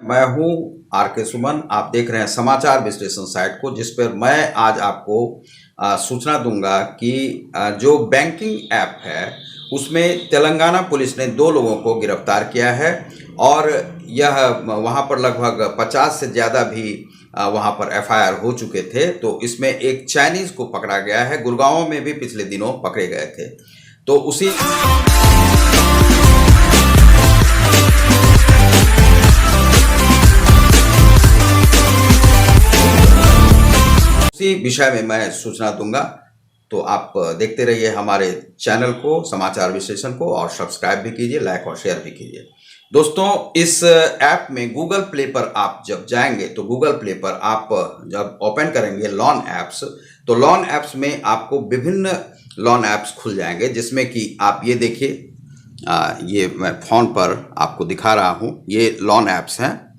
मैं हूं आर के सुमन। आप देख रहे हैं समाचार विश्लेषण साइट को, जिस पर मैं आज आपको सूचना दूंगा कि जो बैंकिंग ऐप है उसमें तेलंगाना पुलिस ने 2 लोगों को गिरफ्तार किया है और यह वहां पर लगभग 50 से ज़्यादा भी वहां पर एफआईआर हो चुके थे। तो इसमें एक चाइनीज़ को पकड़ा गया है। गुड़गांव में भी पिछले दिनों पकड़े गए थे। तो उसी विषय में मैं सूचना दूंगा। तो आप देखते रहिए हमारे चैनल को, समाचार विश्लेषण को, और सब्सक्राइब भी कीजिए, लाइक और शेयर भी कीजिए। दोस्तों, इस ऐप में गूगल प्ले पर आप जब जाएंगे तो गूगल प्ले पर आप जब ओपन करेंगे लॉन ऐप्स, तो लॉन ऐप्स में आपको विभिन्न लॉन ऐप्स खुल जाएंगे, जिसमें कि आप ये देखिए, ये मैं फ़ोन पर आपको दिखा रहा हूँ। ये लॉन ऐप्स हैं।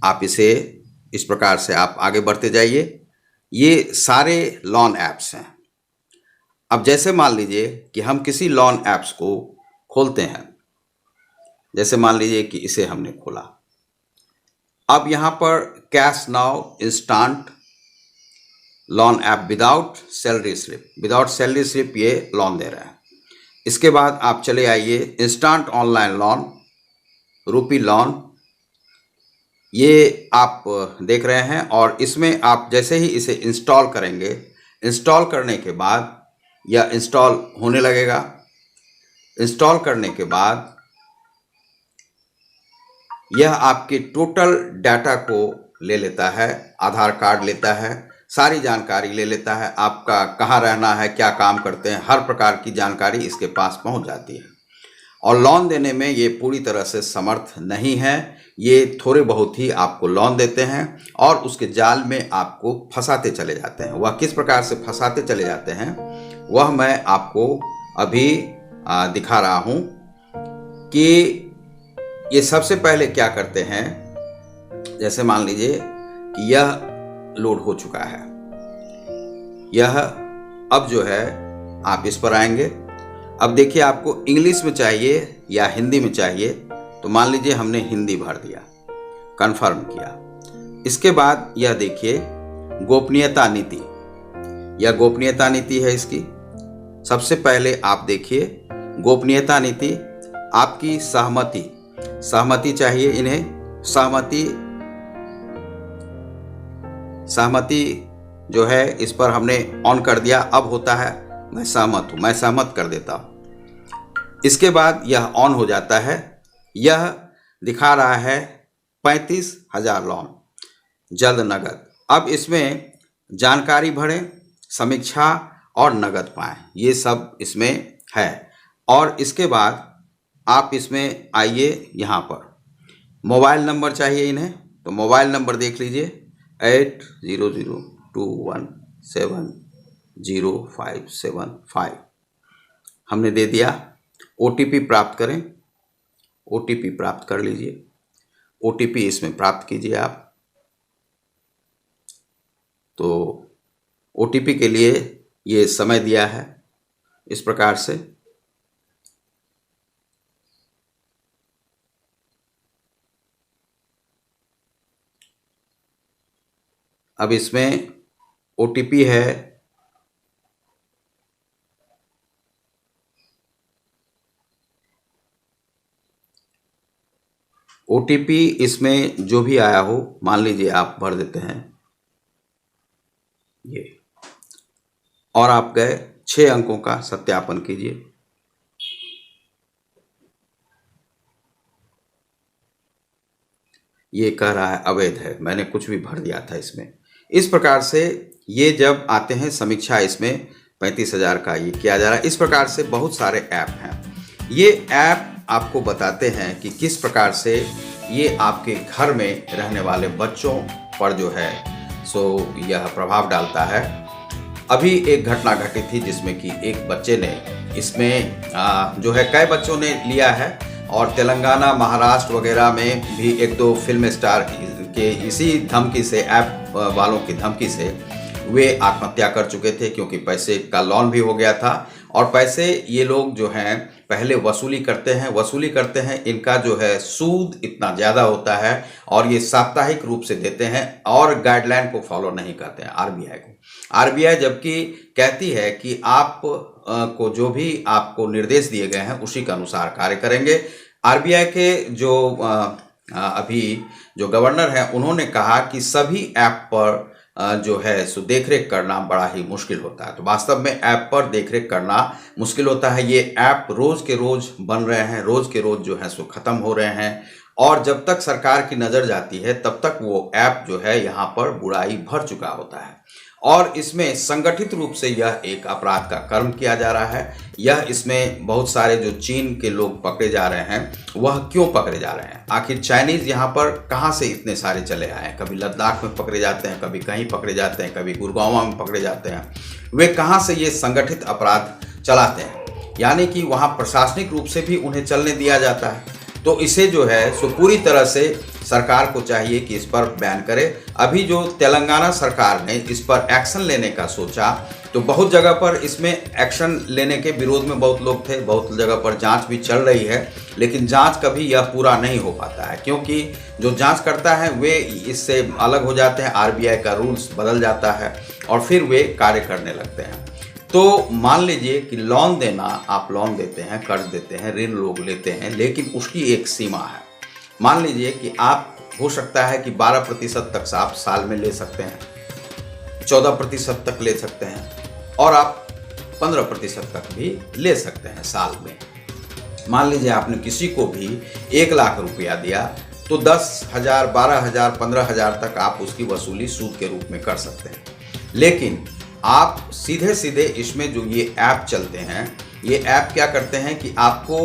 आप इसे इस प्रकार से आप आगे बढ़ते जाइए। ये सारे लॉन ऐप्स हैं। अब जैसे मान लीजिए कि हम किसी लॉन ऐप्स को खोलते हैं, जैसे मान लीजिए कि इसे हमने खोला। अब यहाँ पर cash now instant lawn app without salary slip ये लोन दे रहा है। इसके बाद आप चले आइए instant online loan, rupee loan, ये आप देख रहे हैं। और इसमें आप जैसे ही इसे इंस्टॉल करेंगे, इंस्टॉल करने के बाद यह इंस्टॉल होने लगेगा। इंस्टॉल करने के बाद यह आपके टोटल डाटा को ले लेता है, आधार कार्ड लेता है, सारी जानकारी ले लेता है, आपका कहाँ रहना है, क्या काम करते हैं, हर प्रकार की जानकारी इसके पास पहुंच जाती है। और लोन देने में ये पूरी तरह से समर्थ नहीं है। ये थोड़े बहुत ही आपको लोन देते हैं और उसके जाल में आपको फंसाते चले जाते हैं। वह किस प्रकार से फंसाते चले जाते हैं वह मैं आपको अभी दिखा रहा हूँ कि ये सबसे पहले क्या करते हैं। जैसे मान लीजिए कि यह लोड हो चुका है, यह अब जो है आप इस पर आएंगे। अब देखिए आपको इंग्लिश में चाहिए या हिंदी में चाहिए, तो मान लीजिए हमने हिंदी भर दिया, कंफर्म किया। इसके बाद यह देखिए गोपनीयता नीति, यह गोपनीयता नीति है इसकी। सबसे पहले आप देखिए गोपनीयता नीति, आपकी सहमति चाहिए इन्हें। सहमति जो है इस पर हमने ऑन कर दिया। अब होता है मैं सहमत हूं, मैं सहमत कर देता हूं। इसके बाद यह ऑन हो जाता है। यह दिखा रहा है 35,000 लोन जल्द नगद। अब इसमें जानकारी भरें, समीक्षा और नगद पाएं, ये सब इसमें है। और इसके बाद आप इसमें आइए, यहाँ पर मोबाइल नंबर चाहिए इन्हें, तो मोबाइल नंबर देख लीजिए 8002170575 हमने दे दिया। ओटीपी प्राप्त करें, ओटीपी प्राप्त कर लीजिए। ओटीपी इसमें प्राप्त कीजिए आप। तो ओटीपी के लिए ये समय दिया है इस प्रकार से। अब इसमें ओटीपी है ओटीपी इसमें जो भी आया हो, मान लीजिए आप भर देते हैं ये, और आप गए 6 अंकों का सत्यापन कीजिए। ये कह रहा है अवैध है, मैंने कुछ भी भर दिया था इसमें। इस प्रकार से ये जब आते हैं समीक्षा, इसमें 35,000 का ये किया जा रहा है। इस प्रकार से बहुत सारे ऐप हैं। ये ऐप आपको बताते हैं कि किस प्रकार से ये आपके घर में रहने वाले बच्चों पर जो है सो यह प्रभाव डालता है। अभी एक घटना घटी थी जिसमें कि एक बच्चे ने इसमें जो है, कई बच्चों ने लिया है, और तेलंगाना, महाराष्ट्र वगैरह में भी 1-2 फिल्म स्टार के इसी धमकी से, ऐप वालों की धमकी से वे आत्महत्या कर चुके थे, क्योंकि पैसे का लोन भी हो गया था। और पैसे ये लोग जो हैं पहले वसूली करते हैं, इनका जो है सूद इतना ज़्यादा होता है और ये साप्ताहिक रूप से देते हैं और गाइडलाइन को फॉलो नहीं करते हैं आरबीआई को। आरबीआई जबकि कहती है कि आप को जो भी आपको निर्देश दिए गए हैं उसी के अनुसार कार्य करेंगे। आरबीआई के जो अभी जो गवर्नर हैं उन्होंने कहा कि सभी ऐप पर जो है सो देखरेख करना बड़ा ही मुश्किल होता है। तो वास्तव में ऐप पर देखरेख करना मुश्किल होता है। ये ऐप रोज के रोज बन रहे हैं, रोज के रोज जो है सो खत्म हो रहे हैं और जब तक सरकार की नज़र जाती है तब तक वो ऐप जो है यहाँ पर बुराई भर चुका होता है और इसमें संगठित रूप से यह एक अपराध का कर्म किया जा रहा है। यह इसमें बहुत सारे जो चीन के लोग पकड़े जा रहे हैं वह क्यों पकड़े जा रहे हैं, आखिर चाइनीज़ यहाँ पर कहाँ से इतने सारे चले आए हैं। कभी लद्दाख में पकड़े जाते हैं, कभी कहीं पकड़े जाते हैं, कभी गुड़गांव में पकड़े जाते हैं। वे कहाँ से ये संगठित अपराध चलाते हैं, यानी कि वहाँ प्रशासनिक रूप से भी उन्हें चलने दिया जाता है। तो इसे जो है सो पूरी तरह से सरकार को चाहिए कि इस पर बैन करे। अभी जो तेलंगाना सरकार ने इस पर एक्शन लेने का सोचा तो बहुत जगह पर इसमें एक्शन लेने के विरोध में बहुत लोग थे, बहुत जगह पर जांच भी चल रही है, लेकिन जांच कभी यह पूरा नहीं हो पाता है क्योंकि जो जांच करता है वे इससे अलग हो जाते हैं, आरबीआई का रूल्स बदल जाता है और फिर वे कार्य करने लगते हैं। तो मान लीजिए कि लोन देना, आप लोन देते हैं, कर्ज देते हैं, ऋण लोग लेते हैं, लेकिन उसकी एक सीमा है। मान लीजिए कि आप हो सकता है कि 12% तक आप साल में ले सकते हैं, 14% तक ले सकते हैं और आप 15% तक भी ले सकते हैं साल में। मान लीजिए आपने किसी को भी 1 लाख रुपया दिया तो 10,000, 12,000, 15,000 तक आप उसकी वसूली सूद के रूप में कर सकते हैं। लेकिन आप सीधे सीधे इसमें जो ये ऐप चलते हैं, ये ऐप क्या करते हैं कि आपको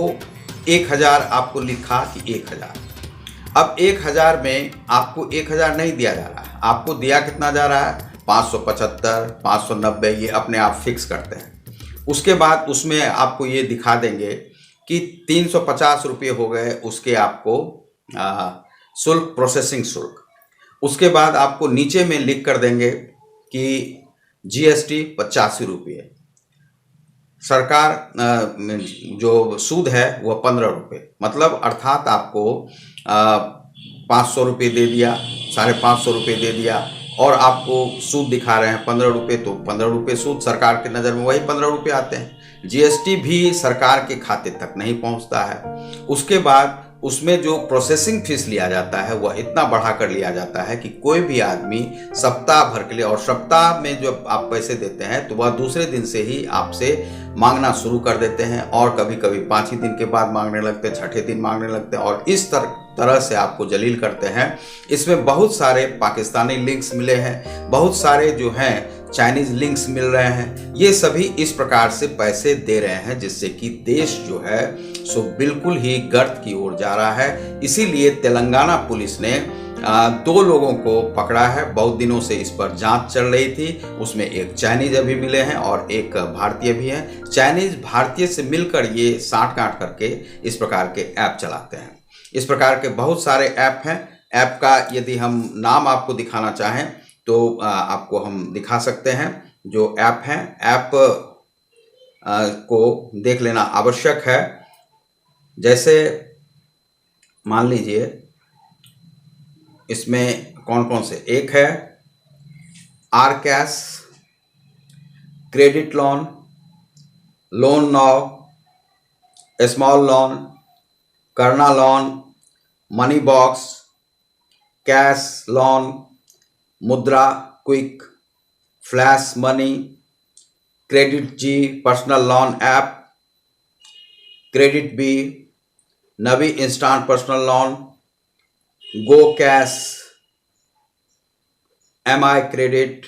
1,000 आपको लिखा कि 1,000, अब 1,000 में आपको 1,000 नहीं दिया जा रहा है, आपको दिया कितना जा रहा है 575, 590, ये अपने आप फिक्स करते हैं। उसके बाद उसमें आपको ये दिखा देंगे कि 350 रुपये हो गए उसके आपको शुल्क, प्रोसेसिंग शुल्क। उसके बाद आपको नीचे में लिख कर देंगे कि जीएसटी 85 रुपये, सरकार जो सूद है वह 15 रुपये, मतलब अर्थात आपको 500 रुपये दे दिया, 550 रुपये दे दिया और आपको सूद दिखा रहे हैं 15 रुपये, तो 15 रुपये सूद, सरकार की नज़र में वही 15 रुपये आते हैं। जीएसटी भी सरकार के खाते तक नहीं पहुंचता है। उसके बाद उसमें जो प्रोसेसिंग फीस लिया जाता है वह इतना बढ़ा कर लिया जाता है कि कोई भी आदमी सप्ताह भर के लिए, और सप्ताह में जो आप पैसे देते हैं तो वह दूसरे दिन से ही आपसे मांगना शुरू कर देते हैं और कभी कभी 5 ही दिन के बाद मांगने लगते हैं, 6ठे दिन मांगने लगते हैं और इस तरह से आपको जलील करते हैं। इसमें बहुत सारे पाकिस्तानी लिंक्स मिले हैं, बहुत सारे जो हैं चाइनीज़ लिंक्स मिल रहे हैं। ये सभी इस प्रकार से पैसे दे रहे हैं जिससे कि देश जो है सो बिल्कुल ही गर्त की ओर जा रहा है। इसीलिए तेलंगाना पुलिस ने 2 लोगों को पकड़ा है। बहुत दिनों से इस पर जांच चल रही थी, उसमें एक चाइनीज अभी मिले हैं और एक भारतीय भी हैं। चाइनीज भारतीय से मिलकर ये साठ गांठ करके इस प्रकार के ऐप चलाते हैं। इस प्रकार के बहुत सारे ऐप हैं। ऐप का यदि हम नाम आपको दिखाना चाहें तो आपको हम दिखा सकते हैं। जो ऐप हैं, ऐप को देख लेना आवश्यक है। जैसे मान लीजिए इसमें कौन कौन से, एक है R cash, credit loan, loan now, small loan, करना loan, money box, cash loan, Mudra quick, flash money, credit G personal loan app, credit B, Navi instant personal loan, go cash, MI credit,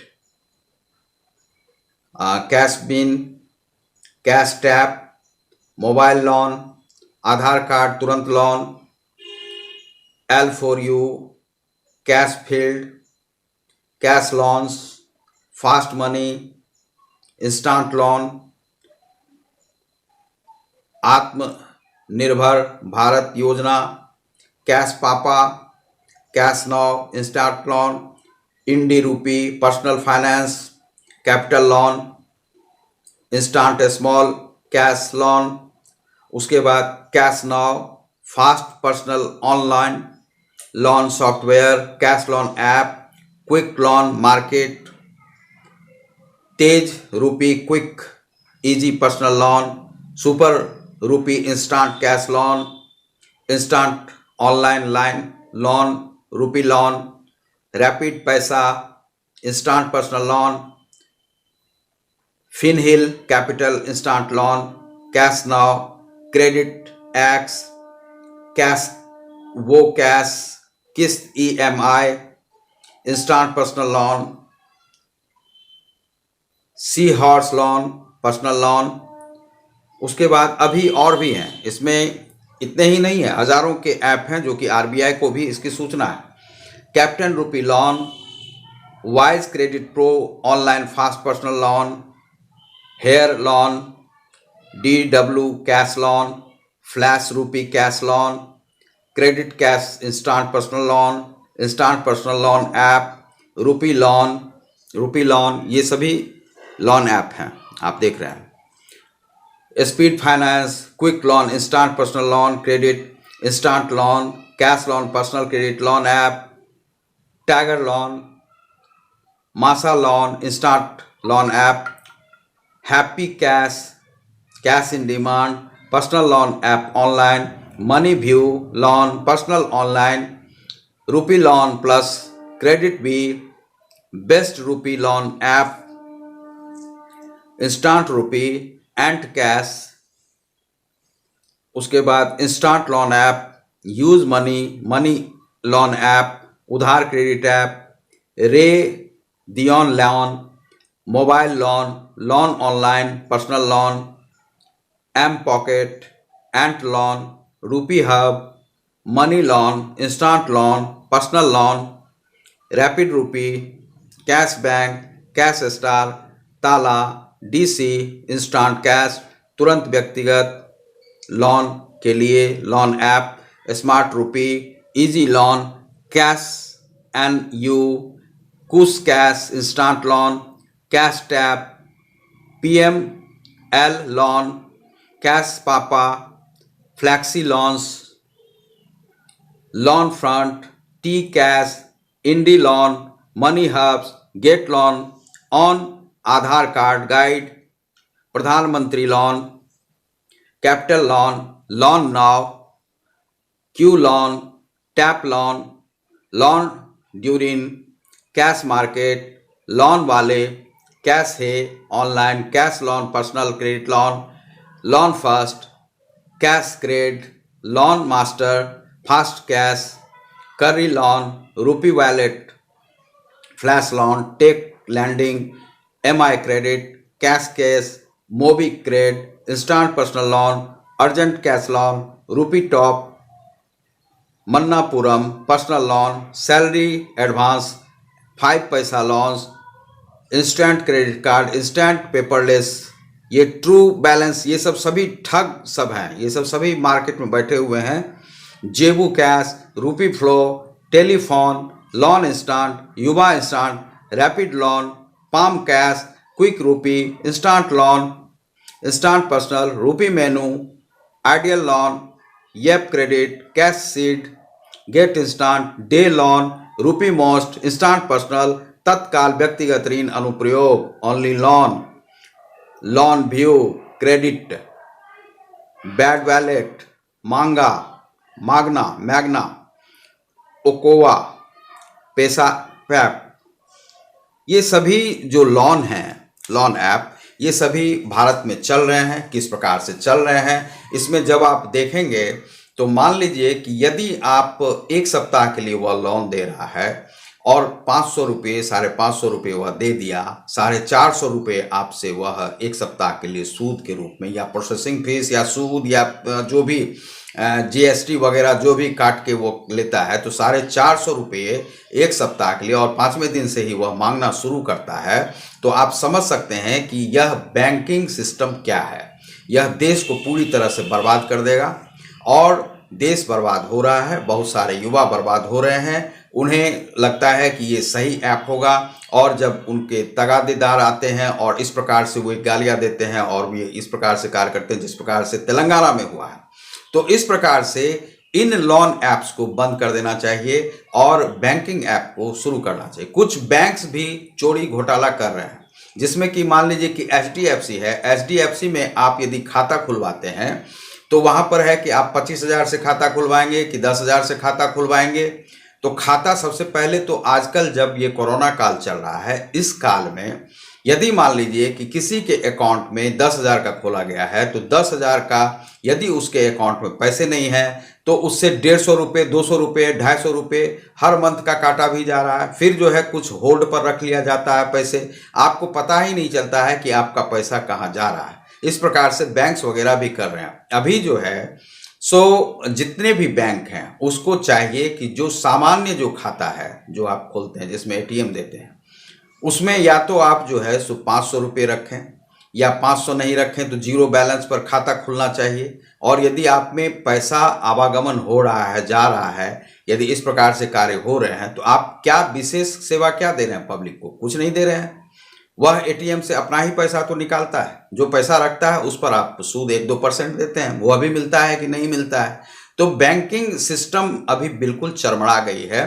cash bean, cash tap, mobile loan, Aadhaar card तुरंत loan, L4U, cash field, cash loans, fast money, instant loan, Atmanirbhar Bharat Yojana, cash papa, cash now, instant loan, Indie rupee, personal finance, capital loan, instant small cash loan, उसके बाद cash now, fast personal online loan software, cash loan app, quick loan market, तेज rupee quick easy personal loan, super rupee instant cash loan, instant online line loan, rupee loan, rapid पैसा, instant personal loan, फिनहिल capital instant loan, cash now, credit X, cash वो cash, किस्त EMI, instant personal loan, sea horse loan personal loan. उसके बाद अभी और भी हैं, इसमें इतने ही नहीं है, हजारों के ऐप हैं जो कि RBI को भी इसकी सूचना है। Captain rupee loan, wise credit pro online fast personal loan, hair loan, DW cash loan, flash rupee cash loan, credit cash instant personal loan, instant personal loan app, rupee loan, ये सभी loan app हैं, आप देख रहे हैं। Speed finance, quick loan, instant personal loan, credit instant loan, cash loan, personal credit loan app, tiger loan, मासा loan, instant loan app, happy cash, cash in demand, personal loan app online, money view loan, personal online, rupee loan plus, credit B, best rupee loan app, instant rupee and cash. उसके बाद instant loan app, use money loan app, उधार credit app, रे दियोन loan, mobile loan online, personal loan, M pocket, ant loan, rupee hub, money loan, instant loan, personal loan, rapid rupee, cash bank, cash star, Tala, DC, instant cash, तुरंत व्यक्तिगत loan के लिए loan app, smart rupee, easy loan, cash NU, कुश cash, instant loan, cash tap, PML loan, cash papa, flexi loans, loan front, T cash, indie loan, money hubs, get loan, on Aadhaar card guide, प्रधानमंत्री loan, capital loan, loan now, Q loan, tap loan, loan during, cash market, loan वाले, cash है online, cash loan, personal credit loan, loan first, cash cred, loan master, fast cash, करी loan, rupee wallet, flash loan, take landing, MI credit, cash, mobi cred, instant personal loan, urgent cash loan, rupee top, Manappuram personal loan, salary advance, 5 पैसा loans, instant credit card, instant paperless, ये true balance, ये सब सभी ठग सब हैं, ये सब सभी मार्केट में बैठे हुए हैं। जेबू cash, rupee flow, telephone, loan instant, युवा instant, rapid loan, palm cash, quick rupee, instant loan, instant personal, rupee menu, ideal loan, yep credit, cash seed, get instant, day loan, rupee most, instant personal, तत्काल व्यक्तिगत ऋण अनुप्रयोग, only loan, loan view, credit, bad wallet, Magna, ओकोवा, पैसा पैप, ये सभी जो लोन हैं, लोन ऐप, ये सभी भारत में चल रहे हैं। किस प्रकार से चल रहे हैं, इसमें जब आप देखेंगे तो मान लीजिए कि यदि आप 1 सप्ताह के लिए वह लोन दे रहा है और 500 रुपये, 550 रुपये वह दे दिया, 450 रुपये आपसे वह 1 सप्ताह के लिए सूद के रूप में, या प्रोसेसिंग फीस या सूद या जो भी GST वगैरह जो भी काट के वो लेता है, तो 450 रुपये 1 सप्ताह के लिए, और 5वें दिन से ही वह मांगना शुरू करता है, तो आप समझ सकते हैं कि यह बैंकिंग सिस्टम क्या है। यह देश को पूरी तरह से बर्बाद कर देगा, और देश बर्बाद हो रहा है, बहुत सारे युवा बर्बाद हो रहे हैं, उन्हें लगता है कि ये सही ऐप होगा, और जब उनके तगादेदार आते हैं और इस प्रकार से वो गालियां देते हैं और वो इस प्रकार से कार्य करते हैं जिस प्रकार से तेलंगाना में हुआ है, तो इस प्रकार से इन लोन ऐप्स को बंद कर देना चाहिए और बैंकिंग ऐप को शुरू करना चाहिए। कुछ बैंक्स भी चोरी घोटाला कर रहे हैं, जिसमें कि मान लीजिए कि HDFC है। HDFC में आप यदि खाता खुलवाते हैं तो वहां पर है कि आप 25,000 से खाता खुलवाएंगे कि 10,000 से खाता खुलवाएंगे। तो खाता सबसे पहले तो आजकल जब ये कोरोना काल चल रहा है, इस काल में यदि मान लीजिए कि किसी के अकाउंट में 10,000 का खोला गया है, तो 10,000 का यदि उसके अकाउंट में पैसे नहीं है तो उससे 150 रुपये, 200 रुपये, 250 रुपये हर मंथ का काटा भी जा रहा है। फिर जो है कुछ होल्ड पर रख लिया जाता है पैसे, आपको पता ही नहीं चलता है कि आपका पैसा कहाँ जा रहा है। इस प्रकार से बैंक्स वगैरह भी कर रहे हैं अभी जो है। सो जितने भी बैंक हैं उसको चाहिए कि जो सामान्य जो खाता है जो आप खोलते हैं जिसमें ATM देते हैं, उसमें या तो आप जो है सो 500 रुपये रखें, या 500 नहीं रखें तो जीरो बैलेंस पर खाता खुलना चाहिए। और यदि आप में पैसा आवागमन हो रहा है, जा रहा है, यदि इस प्रकार से कार्य हो रहे हैं, तो आप क्या विशेष सेवा क्या दे रहे हैं पब्लिक को? कुछ नहीं दे रहे हैं। वह ATM से अपना ही पैसा तो निकालता है, जो पैसा रखता है उस पर आप सूद 1-2% देते हैं, वो अभी मिलता है कि नहीं मिलता है। तो बैंकिंग सिस्टम अभी बिल्कुल चरमरा गई है।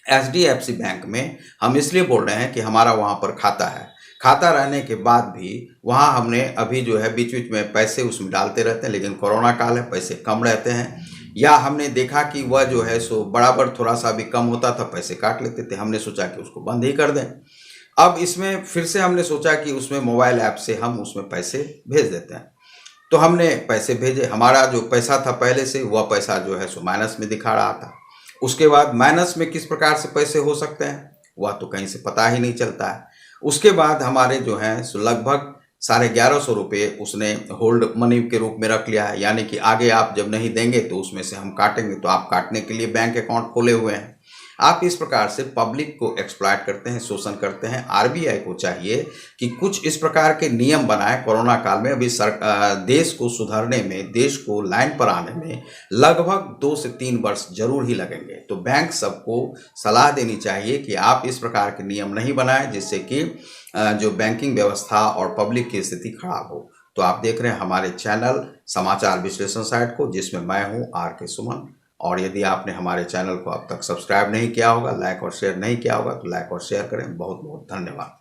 HDFC बैंक में हम इसलिए बोल रहे हैं कि हमारा वहाँ पर खाता है, खाता रहने के बाद भी वहाँ हमने अभी जो है बीच बीच में पैसे उसमें डालते रहते हैं, लेकिन कोरोना काल है, पैसे कम रहते हैं। या हमने देखा कि वह जो है सो बराबर थोड़ा सा भी कम होता था, पैसे काट लेते थे। हमने सोचा कि उसको बंद ही कर दें। अब इसमें फिर से हमने सोचा कि उसमें मोबाइल ऐप से हम उसमें पैसे भेज देते हैं। तो हमने पैसे भेजे, हमारा जो पैसा था पहले से वह पैसा जो है सो माइनस में दिखा रहा था। उसके बाद माइनस में किस प्रकार से पैसे हो सकते हैं वह तो कहीं से पता ही नहीं चलता है। उसके बाद हमारे जो हैं सो लगभग 1150 रुपये उसने होल्ड मनी के रूप में रख लिया है, यानी कि आगे आप जब नहीं देंगे तो उसमें से हम काटेंगे। तो आप काटने के लिए बैंक अकाउंट खोले हुए हैं। आप इस प्रकार से पब्लिक को एक्सप्लॉइट करते हैं, शोषण करते हैं। RBI को चाहिए कि कुछ इस प्रकार के नियम बनाए। कोरोना काल में अभी देश को सुधारने में, देश को लाइन पर आने में लगभग 2 से 3 वर्ष जरूर ही लगेंगे। तो बैंक सबको सलाह देनी चाहिए कि आप इस प्रकार के नियम नहीं बनाएं जिससे कि जो बैंकिंग व्यवस्था और पब्लिक की स्थिति खराब हो। तो आप देख रहे हैं हमारे चैनल समाचार विश्लेषण साइट को, जिसमें मैं हूं RK सुमन। और यदि आपने हमारे चैनल को अब तक सब्सक्राइब नहीं किया होगा, लाइक और शेयर नहीं किया होगा, तो लाइक और शेयर करें। बहुत बहुत धन्यवाद।